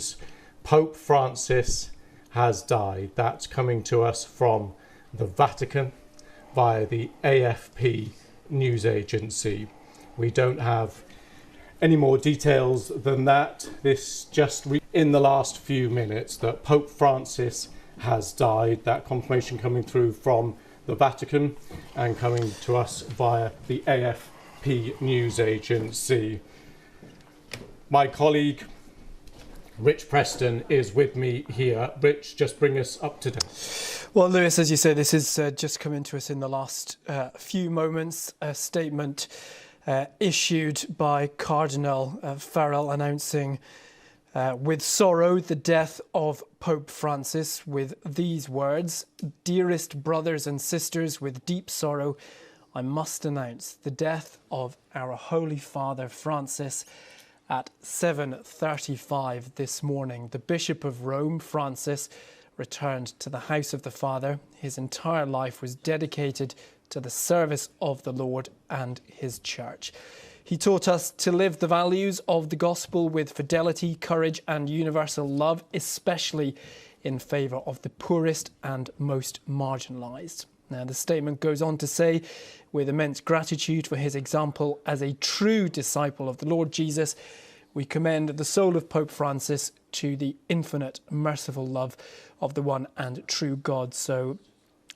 news. Pope Francis has died. That's coming to us from the Vatican via the AFP news agency. We don't have any more details than that. This just in the last few minutes that Pope Francis has died. That confirmation coming through from the Vatican and coming to us via the AFP news agency. My colleague Rich Preston is with me here. Rich, just bring us up to date. Well, Lewis, as you say, this has just come into us in the last few moments. A statement issued by Cardinal Farrell announcing with sorrow the death of Pope Francis with these words: "Dearest brothers and sisters, with deep sorrow, I must announce the death of our Holy Father Francis at 7:35 this morning. The Bishop of Rome, Francis, returned to the house of the Father. His entire life was dedicated to the service of the Lord and his church. He taught us to live the values of the gospel with fidelity, courage and universal love, especially in favour of the poorest and most marginalised." Now, the statement goes on to say, "With immense gratitude for his example as a true disciple of the Lord Jesus, we commend the soul of Pope Francis to the infinite merciful love of the one and true God." So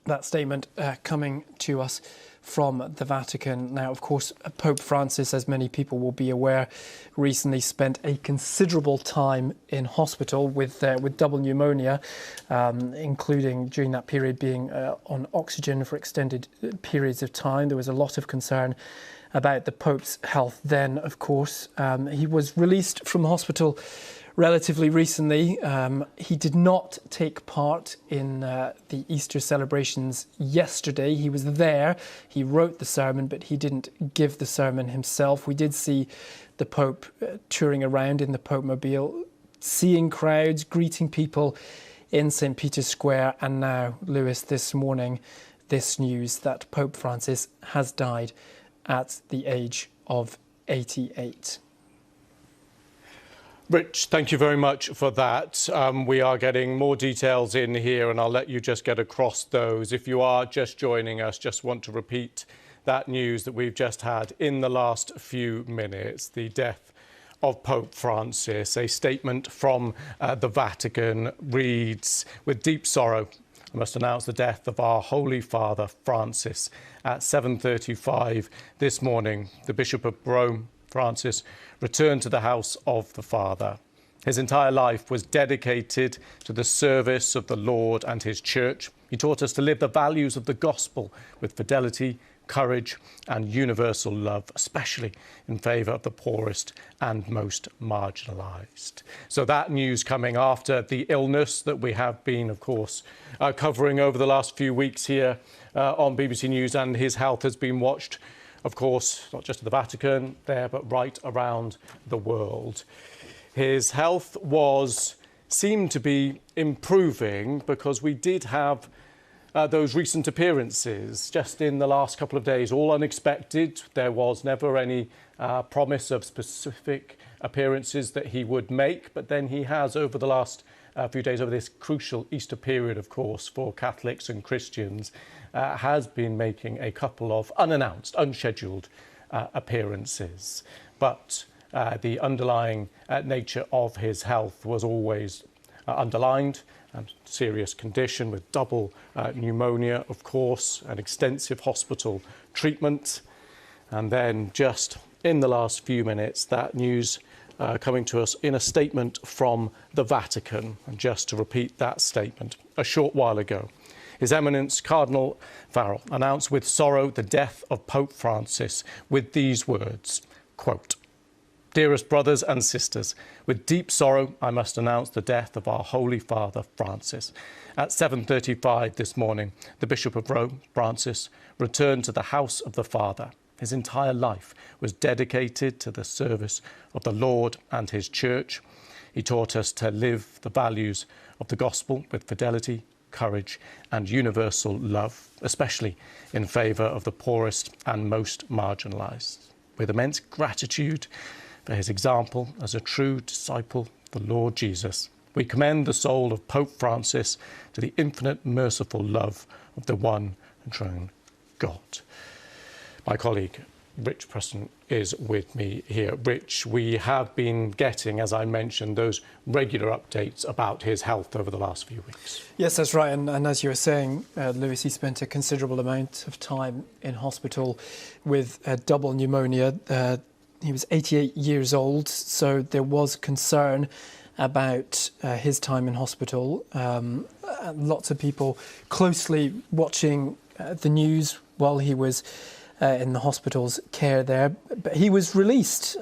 that statement coming to us from the Vatican. Now, of course, Pope Francis, as many people will be aware, recently spent a considerable time in hospital with double pneumonia, including during that period being on oxygen for extended periods of time. There was a lot of concern about the Pope's health then, of course. He was released from hospital relatively recently. He did not take part in the Easter celebrations yesterday. He was there, he wrote the sermon, but he didn't give the sermon himself. We did see the Pope touring around in the Pope Mobile, seeing crowds, greeting people in St. Peter's Square. And now, Lewis, this morning, this news that Pope Francis has died at the age of 88. Rich, thank you very much for that. We are getting more details in here and I'll let you just get across those. If you are just joining us, just want to repeat that news that we've just had in the last few minutes, the death of Pope Francis. A statement from the Vatican reads, "With deep sorrow, I must announce the death of our Holy Father Francis at 7:35 this morning. The Bishop of Rome, Francis, returned to the house of the Father. His entire life was dedicated to the service of the Lord and his church. He taught us to live the values of the gospel with fidelity, courage and universal love, especially in favour of the poorest and most marginalised." So that news coming after the illness that we have been, of course, covering over the last few weeks here on BBC News, and his health has been watched, of course, not just at the Vatican there, but right around the world. His health seemed to be improving because we did have those recent appearances just in the last couple of days, all unexpected. There was never any promise of specific appearances that he would make, but then he has over the last few days, over this crucial Easter period, of course, for Catholics and Christians, has been making a couple of unannounced, unscheduled appearances. But the underlying nature of his health was always underlined. Serious condition with double pneumonia, of course, and extensive hospital treatment. And then just in the last few minutes, that news coming to us in a statement from the Vatican. And just to repeat that statement, a short while ago, His Eminence Cardinal Farrell announced with sorrow the death of Pope Francis with these words, quote, "Dearest brothers and sisters, with deep sorrow, I must announce the death of our Holy Father Francis. At 7:35 this morning, the Bishop of Rome, Francis, returned to the house of the Father. His entire life was dedicated to the service of the Lord and his church. He taught us to live the values of the gospel with fidelity, courage and universal love, especially in favour of the poorest and most marginalised. With immense gratitude for his example as a true disciple of the Lord Jesus, we commend the soul of Pope Francis to the infinite merciful love of the one and true God. My colleague, Rich Preston, is with me here. Rich, we have been getting, as I mentioned, those regular updates about his health over the last few weeks. Yes, that's right. And as you were saying, Lewis, he spent a considerable amount of time in hospital with double pneumonia. He was 88 years old, so there was concern about his time in hospital. Lots of people closely watching the news while he was in the hospital's care there. But he was released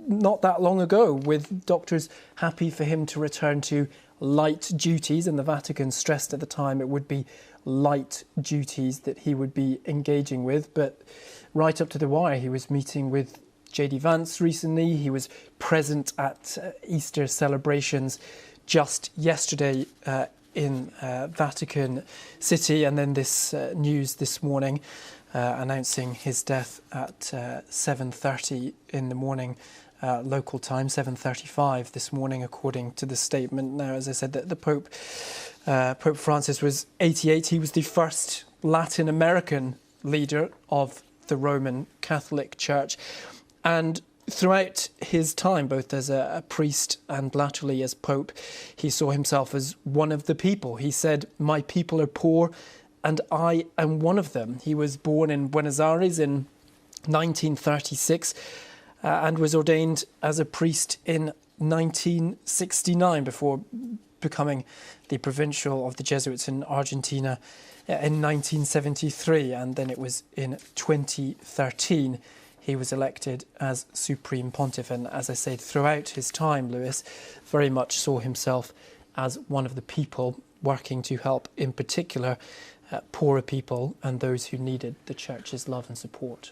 not that long ago, with doctors happy for him to return to light duties, and the Vatican stressed at the time it would be light duties that he would be engaging with. But right up to the wire, he was meeting with J.D. Vance recently. He was present at Easter celebrations just yesterday in Vatican City, and then this news this morning announcing his death at 7:30 in the morning, local time, 7:35 this morning, according to the statement. Now, as I said, the Pope Francis was 88. He was the first Latin American leader of the Roman Catholic Church. And throughout his time, both as a priest and latterly as Pope, he saw himself as one of the people. He said, "My people are poor, and I am one of them." He was born in Buenos Aires in 1936 and was ordained as a priest in 1969 before becoming the provincial of the Jesuits in Argentina in 1973. And then it was in 2013 he was elected as Supreme Pontiff. And as I said, throughout his time, Lewis very much saw himself as one of the people working to help, in particular, poorer people and those who needed the Church's love and support.